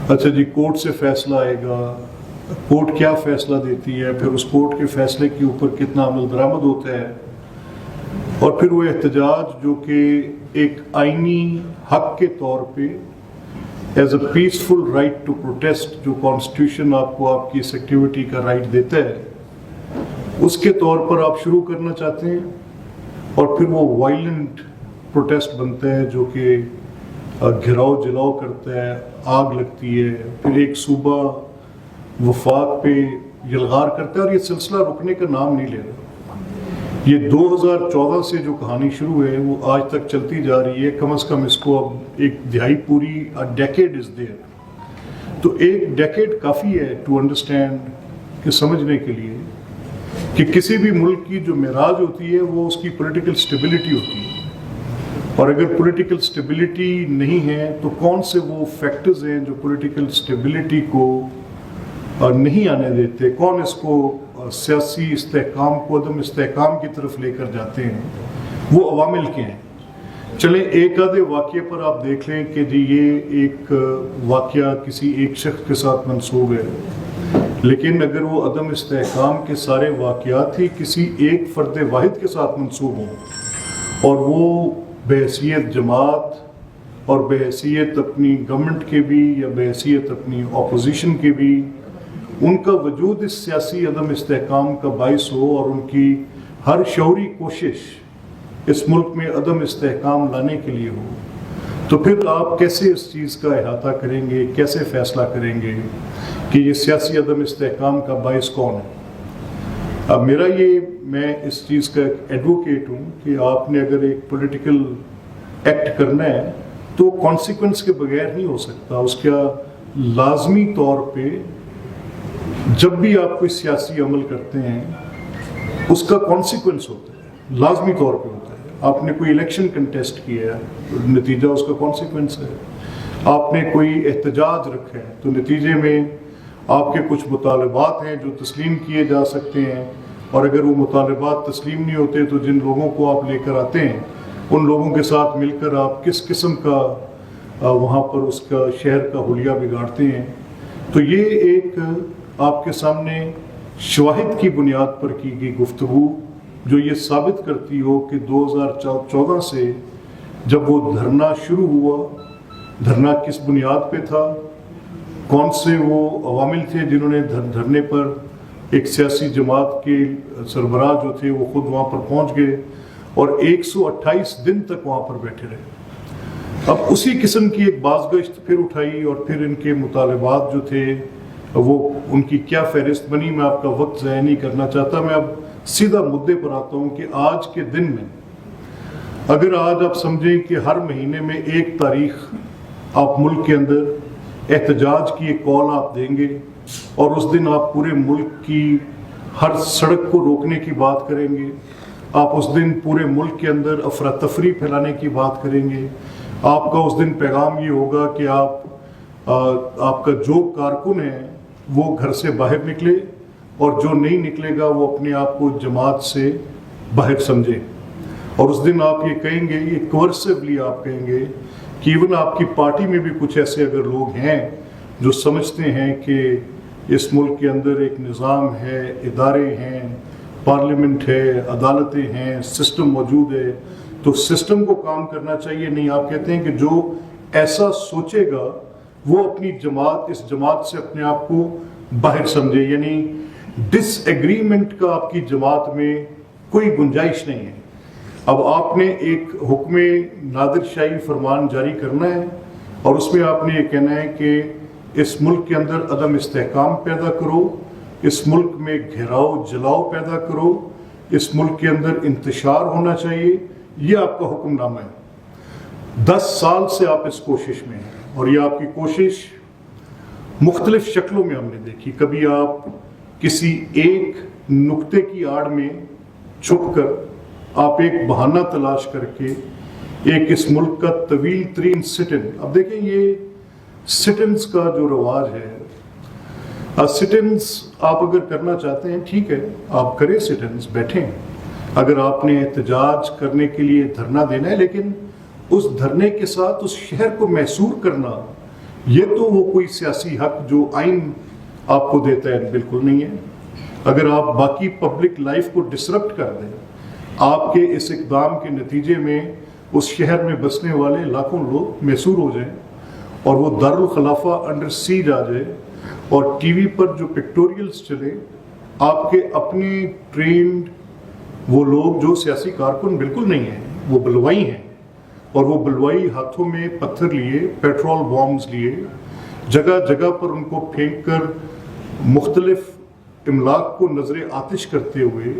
अच्छा जी, कोर्ट से फैसला आएगा, कोर्ट क्या फैसला देती है, फिर उस कोर्ट के फैसले के ऊपर कितना अमल दरामद होता है, और फिर वो एहतजाज जो कि एक आईनी हक के तौर पे as a peaceful right to protest, जो कॉन्स्टिट्यूशन आपको आपकी इस एक्टिविटी का राइट देता है, उसके तौर पर आप शुरू करना चाहते हैं, और फिर वो वायलेंट प्रोटेस्ट बनता है जो कि घिराव जलाव करता है, आग लगती है, फिर एक सूबा वफाक पे यलगार करता है, और ये सिलसिला रुकने का नाम नहीं ले रहा। ये 2014 से जो कहानी शुरू है वो आज तक चलती जा रही है, कम से कम इसको अब एक दिहाई पूरी, अ डेकेड इज देयर। तो एक डेकेड काफ़ी है टू अंडरस्टैंड, कि समझने के लिए कि किसी भी मुल्क की जो मिराज होती है वो उसकी पॉलिटिकल स्टेबिलिटी होती है, और अगर पॉलिटिकल स्टेबिलिटी नहीं है तो कौन से वो फैक्टर्स हैं जो पॉलिटिकल स्टेबिलिटी को नहीं आने देते, कौन इसको सियासी इस्तेहकाम को अदम इस्तेहकाम की तरफ लेकर जाते हैं, वो अवामिल के हैं। चलें एक आधे वाक़े पर आप देख लें कि जी ये एक वाक़या किसी एक शख्स के साथ मंसूब है, लेकिन अगर वो अदम इस्तेहकाम के सारे वाक़यात ही किसी एक फ़र्द वाहिद के साथ मंसूब हों, और वो बहैसियत जमात और बहैसियत अपनी गवर्नमेंट के भी या बहैसियत अपनी अपोजिशन के भी उनका वजूद इस सियासी अदम इस्तेहकाम का बाइस हो, और उनकी हर शौरी कोशिश इस मुल्क में अदम इस्तेहकाम लाने के लिए हो, तो फिर आप कैसे इस चीज़ का अहाता करेंगे, कैसे फ़ैसला करेंगे कि ये सियासी अदम इस्तेहकाम का बाइस कौन है। अब मैं इस चीज़ का एडवोकेट हूँ कि आपने अगर एक पॉलिटिकल एक्ट करना है तो कॉन्सिक्वेंस के बगैर नहीं हो सकता, उसका लाजमी तौर पे जब भी आप कोई सियासी अमल करते हैं उसका कॉन्सिक्वेंस होता है, लाजमी तौर पे होता है। आपने कोई इलेक्शन कंटेस्ट किया है, नतीजा उसका कॉन्सिक्वेंस है। आपने कोई एहतजाज रखा है तो नतीजे में आपके कुछ मुतालबात हैं जो तस्लीम किए जा सकते हैं, और अगर वो मुतालबात तस्लीम नहीं होते तो जिन लोगों को आप लेकर आते हैं उन लोगों के साथ मिलकर आप किस किस्म का वहाँ पर उसका शहर का हुलिया बिगाड़ते हैं। तो ये एक आपके सामने शवाहिद की बुनियाद पर की गई गुफ्तगू जो ये साबित करती हो कि 2014 से जब वो धरना शुरू हुआ, धरना किस बुनियाद पे था, कौन से वो अवामिल थे जिन्होंने धरने पर एक सियासी जमात के सरबराह जो थे वो खुद वहाँ पर पहुँच गए और 128 दिन तक वहाँ पर बैठे रहे। अब उसी किस्म की एक बाज़गश्त फिर उठाई, और फिर इनके मुतालबात जो थे वो उनकी क्या फहरिस्त बनी। मैं आपका वक्त ज़ाया नहीं करना चाहता, मैं अब सीधा मुद्दे पर आता हूँ कि आज के दिन में अगर आज आप समझें कि हर महीने में एक तारीख आप मुल्क के अंदर एहतजाज की एक कॉल आप देंगे, और उस दिन आप पूरे मुल्क की हर सड़क को रोकने की बात करेंगे, आप उस दिन पूरे मुल्क के अंदर अफरा तफरी फैलाने की बात करेंगे, आपका उस दिन पैगाम ये होगा कि आपका जो कारकुन है वो घर से बाहर निकले, और जो नहीं निकलेगा वो अपने आप को जमात से बाहर समझे। और उस दिन आप ये कहेंगे, ये कोर्सिवली आप कहेंगे कि इवन आपकी पार्टी में भी कुछ ऐसे अगर लोग हैं जो समझते हैं कि इस मुल्क के अंदर एक निज़ाम है, इदारे हैं, पार्लियामेंट है, अदालतें हैं, सिस्टम मौजूद है, तो सिस्टम को काम करना चाहिए। नहीं, आप कहते हैं कि जो ऐसा सोचेगा वो अपनी जमात, इस जमात से अपने आप को बाहर समझे, यानी डिसएग्रीमेंट का आपकी जमात में कोई गुंजाइश नहीं है। अब आपने एक हुक्म नादिर शाही फरमान जारी करना है, और उसमें आपने ये कहना है कि इस मुल्क के अंदर अदम इस्तेहकाम पैदा करो, इस मुल्क में घेराव जलाव पैदा करो, इस मुल्क के अंदर इंतशार होना चाहिए, ये आपका हुक्मनामा है। 10 साल से आप इस कोशिश में हैं, और ये आपकी कोशिश मुख्तलिफ शक्लों में हमने देखी। कभी आप किसी एक नुक्ते की आड़ में छुप कर आप एक बहाना तलाश करके एक इस मुल्क का तवील तरीन सिट-इन, अब देखें ये सिट-इन्स का जो रवाज है, सिट-इन्स आप अगर करना चाहते हैं ठीक है, आप करें सिट-इन्स, बैठें। अगर आपने एहतजाज करने के लिए धरना देना है, लेकिन उस धरने के साथ उस शहर को महसूर करना ये तो वो कोई सियासी हक जो आइन आपको देता है बिल्कुल नहीं है। अगर आप बाकी पब्लिक लाइफ को डिसरप्ट कर दें, आपके इस इकदाम के नतीजे में उस शहर में बसने वाले लाखों लोग मैसूर हो जाएं और वो दारुल खलाफा अंडर सीज आ जाए और टीवी पर जो पिक्टोरियल्स चले, आपके अपने ट्रेंड वो लोग जो सियासी कारकुन बिल्कुल नहीं हैं, वो बलवाई हैं, और वो बलवाई हाथों में पत्थर लिए, पेट्रोल बॉम्ब्स लिए, जगह जगह पर उनको फेंक कर मुख्तलिफ इमलाक को नजर आतिश करते हुए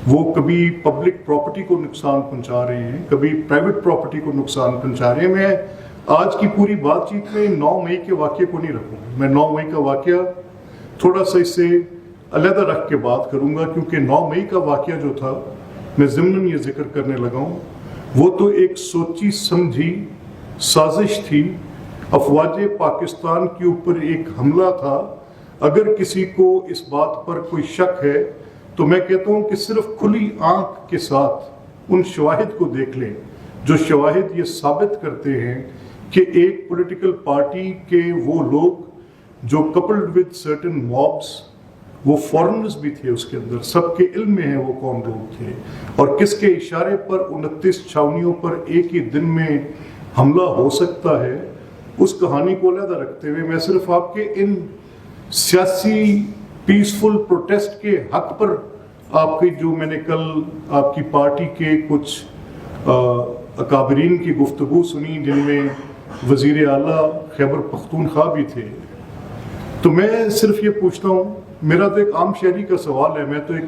वो कभी पब्लिक प्रॉपर्टी को नुकसान पहुंचा रहे हैं, कभी प्राइवेट प्रॉपर्टी को नुकसान पहुंचा रहे हैं। मैं आज की पूरी बातचीत में 9 मई के वाक़े को नहीं रखूँगा, मैं 9 मई का वाक़या थोड़ा सा इससे अलहदा रख के बात करूँगा, क्योंकि 9 मई का वाक़या जो था, मैं ज़िम्नन ये जिक्र करने लगा हूँ, वो तो एक सोची समझी साजिश थी। अफवाज पाकिस्तान के ऊपर एक हमला था। अगर किसी को इस बात पर कोई शक है तो मैं कहता हूँ कि सिर्फ खुली आंख के साथ उन शवाहिद को देख लें, जो शवाहिद ये साबित करते हैं कि एक पॉलिटिकल पार्टी के वो लोग जो कपल्ड विद सर्टेन मॉब्स, वो फॉरेनर्स भी थे उसके अंदर, सबके इल्म में है वो कौन लोग थे और किसके इशारे पर 29 छावनियों पर एक ही दिन में हमला हो सकता है, उस कहानी को अलहदा रखते हुए मैं सिर्फ आपके इन सियासी पीसफुल प्रोटेस्ट के हक पर आपकी जो मैंने कल आपकी पार्टी के कुछ अकाबरीन की गुफ्तगू सुनी, जिनमें वज़ीर आला खैबर पख्तूनख्वा भी थे, तो मैं सिर्फ ये पूछता हूँ, मेरा तो एक आम शहरी का सवाल है, मैं तो एक